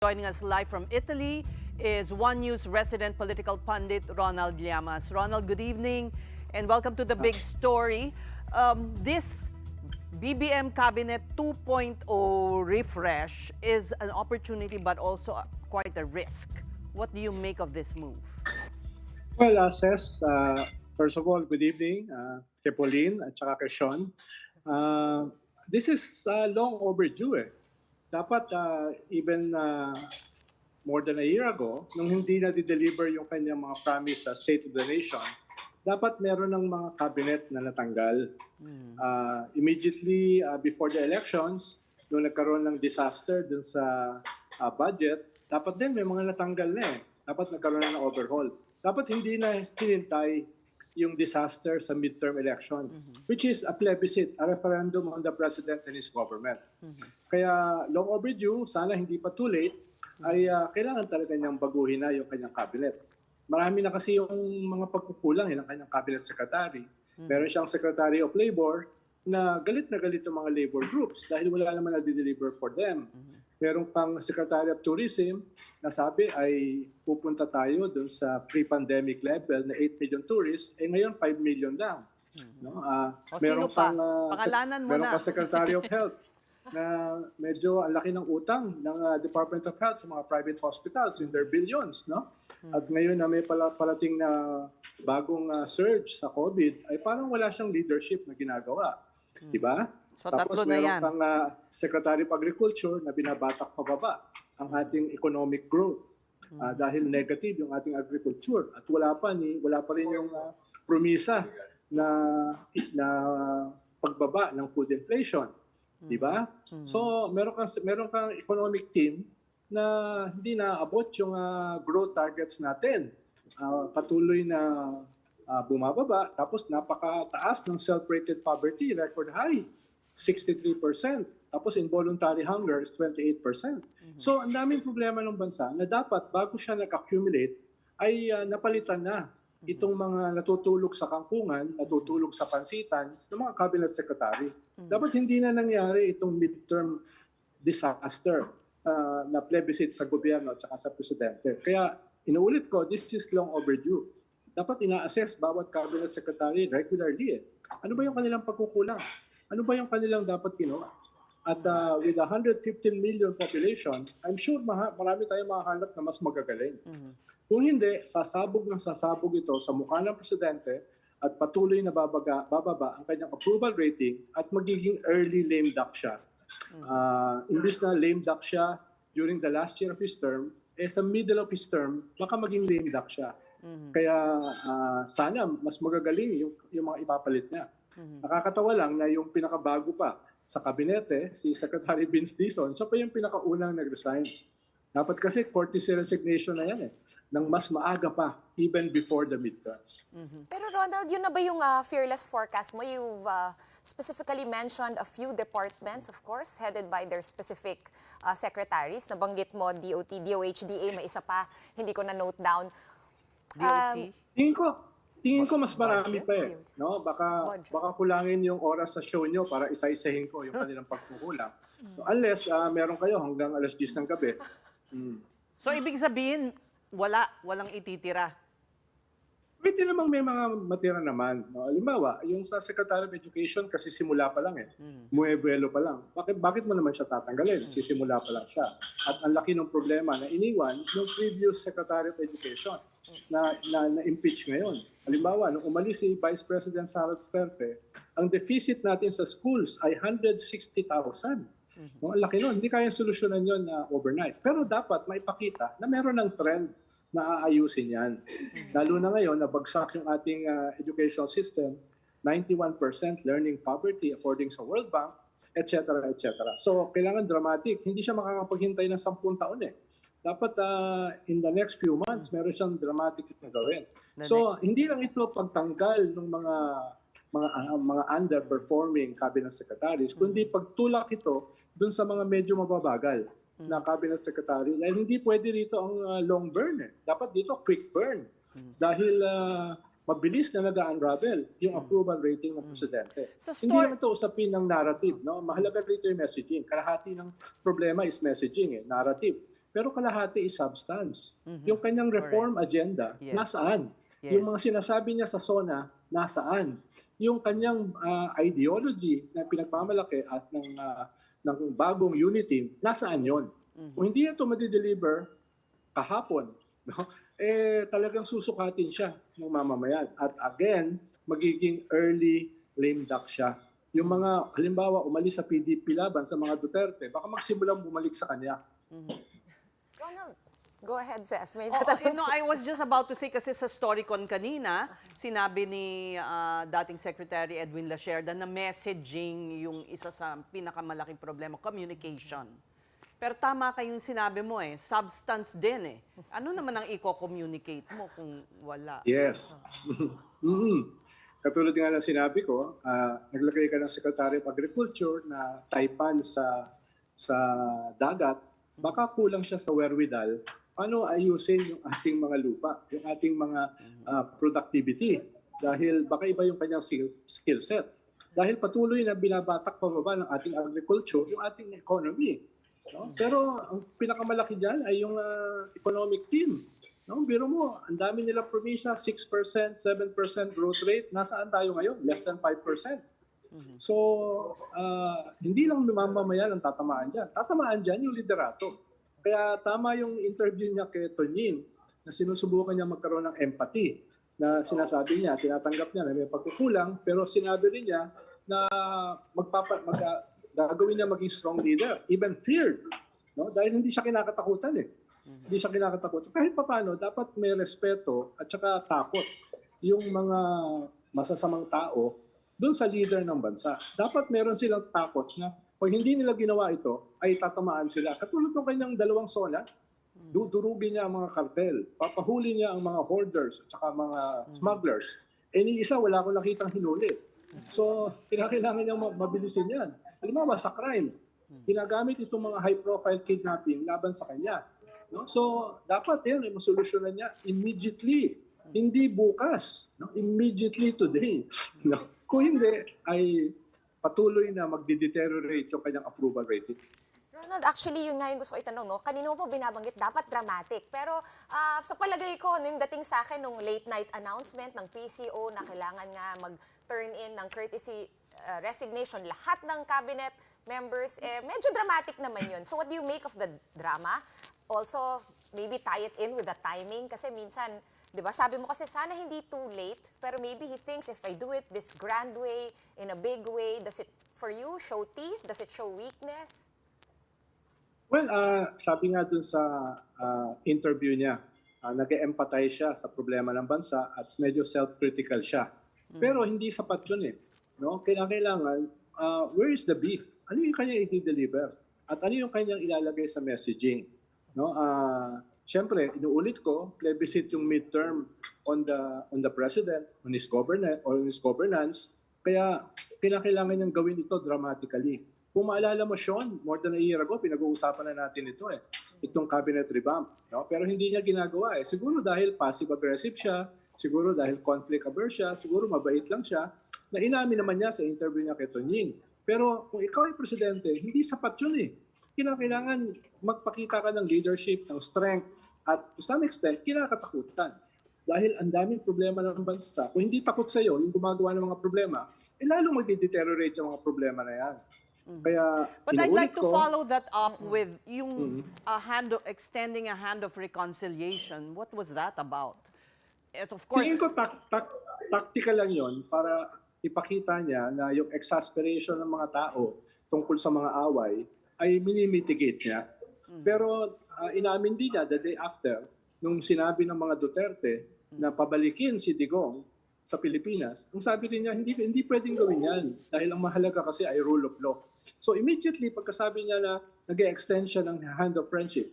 Joining us live from Italy is One News resident political pundit Ronald Llamas. Ronald, good evening and welcome to the big story. This BBM Cabinet 2.0 refresh is an opportunity but also quite a risk. What do you make of this move? Well, Ses, first of all, good evening kay Pauline at saka kay Sean. This is long overdue eh. Dapat even more than a year ago, nung hindi na di-deliver yung kanyang mga promise sa State of the Nation, dapat meron ng mga cabinet na natanggal. Immediately before the elections, nung nagkaroon ng disaster dun sa budget, dapat din may mga natanggal na eh. Dapat nagkaroon na ng overhaul. Dapat hindi na hinintay yung disaster sa midterm election, which is a plebiscite, a referendum on the president and his government. Kaya long overdue, sana hindi pa too late, ay kailangan talaga niyang baguhin na yung kanyang cabinet. Marami na kasi yung mga pagkukulang ng kanyang cabinet secretary. Meron siyang secretary of labor na galit yung mga labor groups dahil wala naman na-deliver for them. Meron pang Secretary of Tourism na sabi ay pupunta tayo dun sa pre-pandemic level na 8 million tourists, ngayon 5 million lang. No? Meron pang pangalanan mo meron na. pa Secretary of Health na medyo ang laki ng utang ng Department of Health sa mga private hospitals in their billions. No? At ngayon na may parating na bagong surge sa COVID, ay parang wala siyang leadership na ginagawa. Diba? So, tapos tatlo na meron yan. kang Secretary of Agriculture na binabatak pababa ang ating economic growth dahil negative yung ating agriculture at wala pa rin yung promisa na pagbaba ng food inflation, di ba? So meron kang economic team na hindi naabot yung growth targets natin. Patuloy na bumababa, tapos napakataas ng self-rated poverty, record high. 63%. Tapos involuntary hunger is 28%. So ang daming problema ng bansa na dapat bago siya nag-accumulate ay napalitan na itong mga natutulog sa kangkungan, natutulog sa pansitan ng mga cabinet secretary. Dapat hindi na nangyari itong midterm disaster na plebiscite sa gobyerno at saka sa presidente. Kaya inuulit ko, this is long overdue. Dapat ina-assess bawat cabinet secretary regularly. Ano ba yung kanilang pagkukulang? Ano ba yung kanilang dapat ginawa? At with 115 million population, I'm sure marami tayong makahanap na mas magagaling. Kung hindi, sasabog ito sa mukha ng presidente at patuloy na bababa ang kanyang approval rating at magiging early lame duck siya. Imbis na lame duck siya during the last year of his term, sa middle of his term, baka maging lame duck siya. Kaya sana mas magagaling yung mga ipapalit niya. Nakakatawa lang na yung pinakabago pa sa kabinete, si Secretary Vince Dizon, siya pa yung pinakaunang nag-resign. Dapat kasi courtesy resignation na yan nang mas maaga pa, even before the midterms. Pero Ronald, yun na ba yung fearless forecast mo? You've specifically mentioned a few departments, of course, headed by their specific secretaries. Nabanggit mo, DOT, DOH, may isa pa, hindi ko na-note down. DOT? Tingin ko mas marami pa eh. No? Baka kulangin yung oras sa show nyo para isa-isahin ko yung kanilang pagkukulang. So, unless meron kayo hanggang alas 10 ng gabi. So ibig sabihin, walang ititira. Pwede namang may mga matira naman. No? Halimbawa, yung sa Secretary of Education kasi simula pa lang eh. Muebuelo pa lang. Bakit mo naman siya tatanggalin? Sisimula pa lang siya. At ang laki ng problema na iniwan ng previous Secretary of Education na impeach ngayon. Halimbawa, nung umalis si Vice President Sara Duterte, ang deficit natin sa schools ay 160,000. No, ang laki nun. Hindi kayang solusyonan yun overnight. Pero dapat maipakita na meron ng trend na aayusin yan. Lalo na ngayon, nabagsak yung ating educational system, 91% learning poverty according sa World Bank, etc. etc. So, kailangan dramatic. Hindi siya makakapaghintay ng 10 taon eh. Dapat in the next few months, meron siyang dramatic na gawin. So, hindi lang ito pagtanggal ng mga underperforming cabinet secretaries, kundi pagtulak ito dun sa mga medyo mababagal na cabinet secretary. Dahil hindi pwede rito ang long burn. Dapat dito quick burn. Dahil mabilis na nag-unravel yung approval rating ng presidente. Hindi lang ito usapin ng narrative. No? Mahalaga rito yung messaging. Kalahati ng problema is messaging, narrative. pero kalahati is substance. Yung kanyang reform agenda, Yes. nasaan? Yes. Yung mga sinasabi niya sa SONA, nasaan? Yung kanyang ideology na pinagmamalaki at ng bagong unity, nasaan yon? Kung hindi ito madideliver kahapon, no? Talagang susukatin siya ng mamamayan. At again, magiging early lame duck siya. Yung mga, halimbawa, umalis sa PDP laban sa mga Duterte, baka magsimulang bumalik sa kanya. Ronald, go ahead, Ses. May Oh, tatanong no, I was just about to say kasi sa StoryCon kanina, sinabi ni dating Secretary Edwin Lacerda na messaging yung isa sa pinakamalaking problema, communication. Pero tama kayong sinabi mo substance din Ano naman ang i-communicate mo kung wala? Yes. Katulad nga ng sinabi ko, naglagay ka ng Secretary of Agriculture na taipan sa dagat, baka kulang siya sa wherewithal paano ayusin yung ating mga lupa, yung ating mga productivity. Dahil baka iba yung kanyang skill set. Dahil patuloy na binabatak pababa ng ating agriculture, yung ating economy. No? Pero ang pinakamalaki dyan ay yung economic team. No? Biro mo, ang dami nilang promisa, 6%, 7% growth rate. Nasaan tayo ngayon? Less than 5%. So, hindi lang mamamayan ang tatamaan dyan. Tatamaan dyan yung liderato. Kaya tama yung interview niya kay Tonyin na sinusubukan niya magkaroon ng empathy na sinasabi niya, tinatanggap niya na may pagkukulang, pero sinabi rin niya na gagawin niya maging strong leader, even feared. No? Dahil hindi siya kinakatakutan Hindi siya kinakatakutan. Kahit paano, dapat may respeto at saka takot yung mga masasamang tao doon sa leader ng bansa. Dapat meron silang takot na pag hindi nila ginawa ito, ay tatamaan sila. Katulad ng kanyang dalawang SONA, dudurugin niya ang mga kartel, papahuli niya ang mga hoarders at saka mga smugglers. Ni isa, wala akong nakitang hinuli. So, kailangan niyang mabilisin yan. Halimbawa, sa crime, ginagamit itong mga high-profile kidnapping laban sa kanya. No? So, dapat yan, masolusyonan niya immediately. Hindi bukas. No? Immediately today. No? Kung hindi, ay patuloy na magde-deteriorate yung kanyang approval rating. Ronald, actually, yun nga yung gusto ko itanong, no? Kanina mo po binabanggit, dapat dramatic. Pero sa palagay ko, yung dating sa akin, nung late night announcement ng PCO na kailangan nga mag-turn in ng courtesy resignation, lahat ng cabinet members, medyo dramatic naman yun. So what do you make of the drama? Also, maybe tie it in with the timing kasi minsan, di ba, sabi mo kasi sana hindi too late, pero maybe he thinks if I do it this grand way, in a big way, does it, for you, show teeth? Does it show weakness? Well, sabi nga dun sa interview niya, nag-empathize siya sa problema ng bansa at medyo self-critical siya. Pero hindi sapat yun No? Kailangan, where is the beef? Ano yung kanyang i-deliver? At ano yung kanyang ilalagay sa messaging? No? Siyempre, inuulit ko, plebiscite yung midterm on the president, on his governance, kaya kailangan niyang gawin ito dramatically. Kung maalala mo, Sean, more than a year ago, pinag-uusapan na natin ito itong cabinet revamp. No? Pero hindi niya ginagawa Siguro dahil passive-aggressive siya, siguro dahil conflict-averse siya, siguro mabait lang siya, na inamin naman niya sa interview niya kay Tonyin. Pero kung ikaw ay presidente, hindi sapat yun Kailangan magpakita ka ng leadership, ng strength, at to some extent, kinakatakutan. Dahil ang daming problema ng bansa. Kung hindi takot sa iyo, yung gumagawa ng mga problema, lalong mag-deteriorate yung mga problema na yan. Kaya, But I'd like to follow that up with yung extending a hand of reconciliation. What was that about? Of course, tingin ko tactical lang yon para ipakita niya na yung exasperation ng mga tao tungkol sa mga away ay minimitigate niya. Pero inamin din niya the day after, nung sinabi ng mga Duterte na pabalikin si Digong sa Pilipinas, ang sabi rin niya, hindi pwedeng gawin yan dahil ang mahalaga kasi ay rule of law. So immediately, pagkasabi niya na nag-extend siya ng hand of friendship,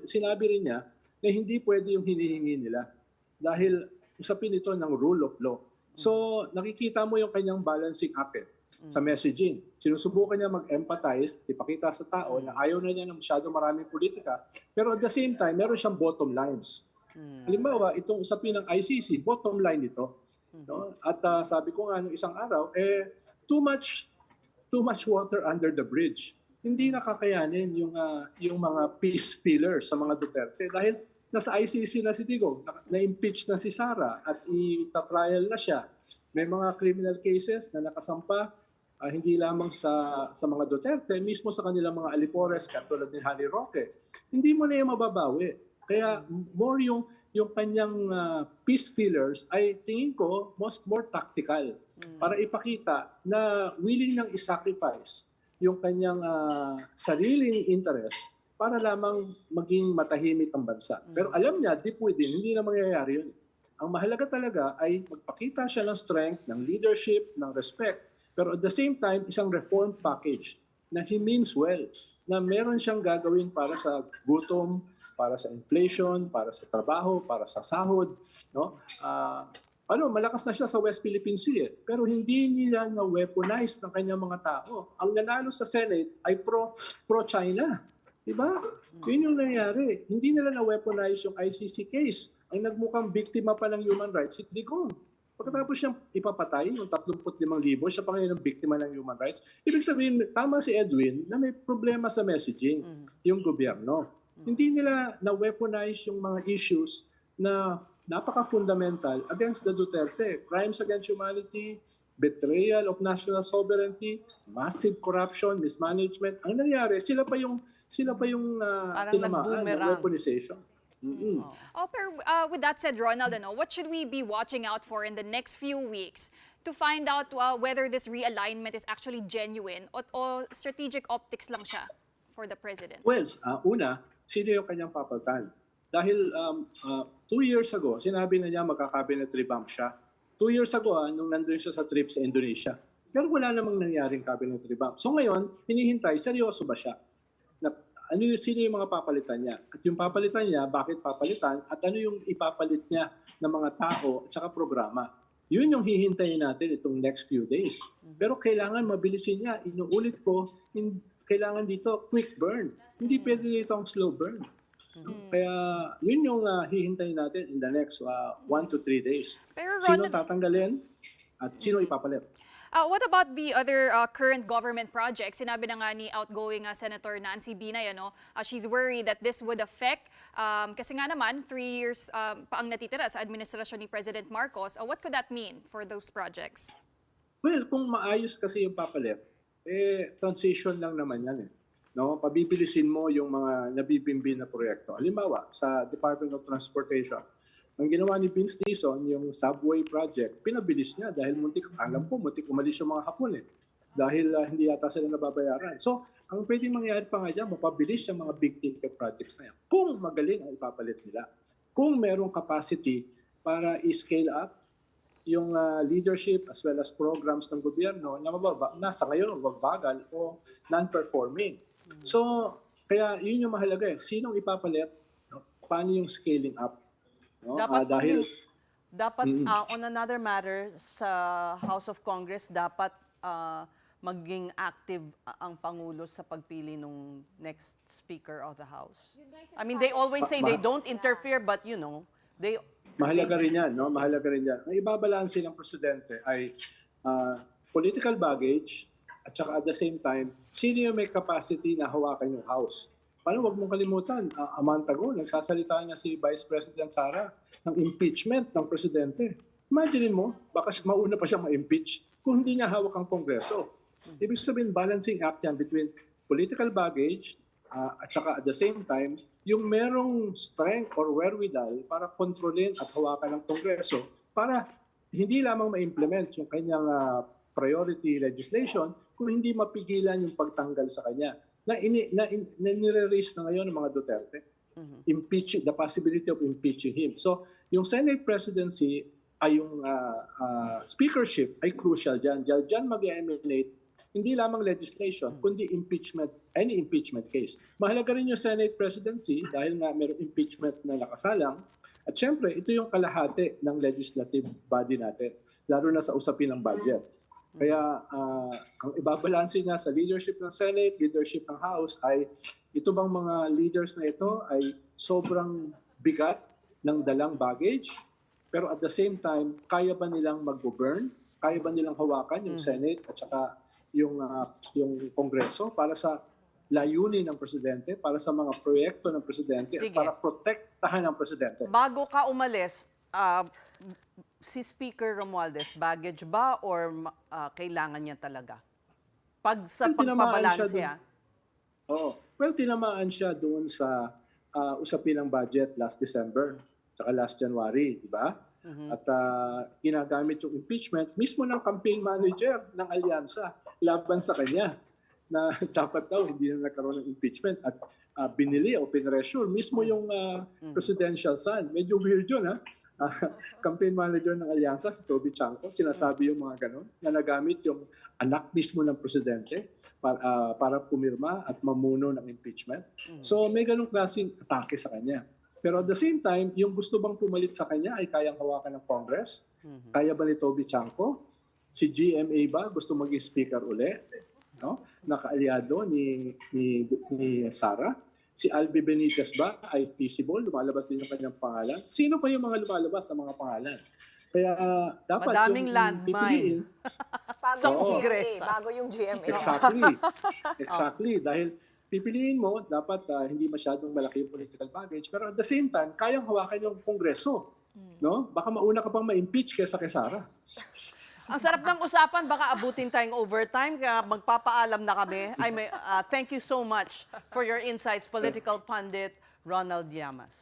sinabi rin niya na hindi pwede yung hinihingi nila dahil usapin ito ng rule of law. So nakikita mo yung kanyang balancing act sa messaging. Sinusubukan niya mag-empathize, ipakita sa tao na ayaw na niya ng masyado maraming politika, pero at the same time, meron siyang bottom lines. Halimbawa, itong usapin ng ICC, bottom line ito. No? At sabi ko nga nung isang araw, too much water under the bridge. hindi nakakayanin yung mga peace fillers sa mga Duterte dahil nasa ICC na si Digong, na-impeach na si Sara at ita-trial na siya. May mga criminal cases na nakasampa hindi lamang sa mga Duterte, mismo sa kanilang mga alipores katulad ni Harry Roque. Hindi mo na yung mababawi. Kaya more yung kanyang peace fillers ay tingin ko more tactical para ipakita na willing nang isacrifice yung kanyang sariling interest para lamang maging matahimik ang bansa. Pero alam niya, deep within, hindi na mangyayari yun. Ang mahalaga talaga ay magpakita siya ng strength, ng leadership, ng respect, pero at the same time, isang reform package na he means well, na meron siyang gagawin para sa gutom, para sa inflation, para sa trabaho, para sa sahod. No? Malakas na siya sa West Philippine Sea, pero hindi nila na-weaponize ng kanyang mga tao. Ang nanalo sa Senate ay pro-China. Diba? Yun yung nangyari. Hindi nila na-weaponize yung ICC case. Ang nagmukhang biktima pa ng human rights, si Digong. Pagkatapos siyang ipapatay, yung 35,000, siya pa ngayon ang biktima ng human rights. Ibig sabihin, tama si Edwin na may problema sa messaging, yung gobyerno. Hindi nila na-weaponize yung mga issues na napaka-fundamental against the Duterte. Crimes against humanity, betrayal of national sovereignty, massive corruption, mismanagement. Ang nangyari, sila pa yung Parang tinamaan ng nag-boomerang. weaponization. Pero with that said, Ronald, what should we be watching out for in the next few weeks to find out whether this realignment is actually genuine o strategic optics lang siya for the president? Well, una, sino yung kanyang papalitan? Dahil 2 years ago, sinabi na niya magka-cabinet revamp siya. 2 years ago, nung nandun siya sa trip sa Indonesia. Pero wala namang nangyaring cabinet revamp. So ngayon, hinihintay, seryoso ba siya? Sino yung mga papalitan niya? At yung papalitan niya, bakit papalitan? At ano yung ipapalit niya ng mga tao at saka programa? Yun yung hihintayin natin itong next few days. Pero kailangan mabilisin niya. Inuulit ko, kailangan dito quick burn. Hindi pwede dito ang slow burn. Kaya yun yung hihintayin natin in the next 1 to 3 days. Pero Sino Ronald, tatanggalin at sino ipapalit? what about the other current government projects? Sinabi na nga ni outgoing Senator Nancy Binay, she's worried that this would affect, kasi nga naman, 3 years pa ang natitira sa administrasyon ni President Marcos. What could that mean for those projects? Well, kung maayos kasi yung papalit, transition lang naman yan . No? Pabibilisin mo yung mga nabibimbi na proyekto. Halimbawa, sa Department of Transportation, ang ginawa ni Vince Dizon, yung subway project, pinabilis niya dahil muntik umalis yung mga Hapon . Dahil hindi yata sila nababayaran. So, ang pwedeng mangyari pa nga dyan, mapabilis yung mga big ticket projects na yan. Kung magaling ang ipapalit nila. Kung merong capacity para i-scale up yung leadership as well as programs ng gobyerno na nasa ngayon wagbagal o non-performing. So, kaya yun yung mahalaga . Sinong ipapalit? Paano yung scaling up? No? Dapat on another matter sa House of Congress, dapat maging active ang Pangulo sa pagpili ng next Speaker of the House. I mean, they always say they don't interfere, but they... Mahalaga rin yan, no? Mahalaga rin yan. Ang ibabalansin ng presidente ay political baggage at saka at the same time, sino yung may capacity na hawakan yung House. Paano wag mong kalimutan, a month ago, nagsasalita niya si Vice President Sara ng impeachment ng presidente. Imagine mo, baka mauna pa siya ma-impeach kung hindi niya hawak ang Kongreso. Ibig sabihin, balancing act yan between political baggage at saka at the same time, yung merong strength or wherewithal para kontrolin at hawakan ng Kongreso para hindi lamang ma-implement yung kanyang priority legislation kung hindi mapigilan yung pagtanggal sa kanya. Na nire-raise na ngayon ng mga Duterte. The possibility of impeaching him. So, yung Senate presidency ay yung speakership ay crucial dyan. Dyan mag-emanate hindi lamang legislation, kundi impeachment, any impeachment case. Mahalaga rin yung Senate presidency dahil nga mayroong impeachment na nakasalang. At syempre, ito yung kalahati ng legislative body natin, lalo na sa usapin ng budget. Kaya ang ibabalansin niya sa leadership ng Senate, leadership ng House ay ito bang mga leaders na ito ay sobrang bigat ng dalang baggage, pero at the same time, kaya ba nilang mag-govern? Kaya ba nilang hawakan yung Senate at saka yung Kongreso para sa layunin ng presidente, para sa mga proyekto ng presidente, at Sige. para protektahan ng presidente. Bago ka umalis, si Speaker Romualdez, baggage ba or kailangan niya talaga? Pag sa Well, tinamaan siya pagpabalanse, dun. Oo. Well, tinamaan siya doon sa usapin ng budget last December, tsaka last January, di ba? At ginagamit yung impeachment mismo ng campaign manager ng alyansa laban sa kanya na dapat daw hindi na nagkaroon ng impeachment at binili o pinressure mismo yung presidential son. Medyo weird yun, ha? Campaign manager ng alyansa, si Toby Chanco, sinasabi yung mga ganon na nagamit yung anak mismo ng presidente para pumirma at mamuno ng impeachment. So may ganong klaseng atake sa kanya. Pero at the same time, yung gusto bang pumalit sa kanya ay kayang hawakan ng Congress? Kaya ba ni Toby Chanco? Si GMA ba gusto maging speaker uli? No? Nakaalyado ni Sara? Si Albi Benitez ba ay feasible? Lumalabas din yung kanyang pangalan? Sino pa yung mga lumalabas sa mga pangalan? Kaya dapat Madaming yung landmine. pipiliin. Bago Sa yung GMA. Congress, Bago yung GMA. Exactly. Dahil pipiliin mo, dapat hindi masyadong malaki yung political baggage. Pero at the same time, kayang hawakan yung Kongreso. No? Baka mauna ka pang ma-impeach kaysa kay Sara. Ang sarap ng usapan, baka abutin tayong overtime, kaya magpapaalam na kami. Thank you so much for your insights, political pundit Ronald Llamas.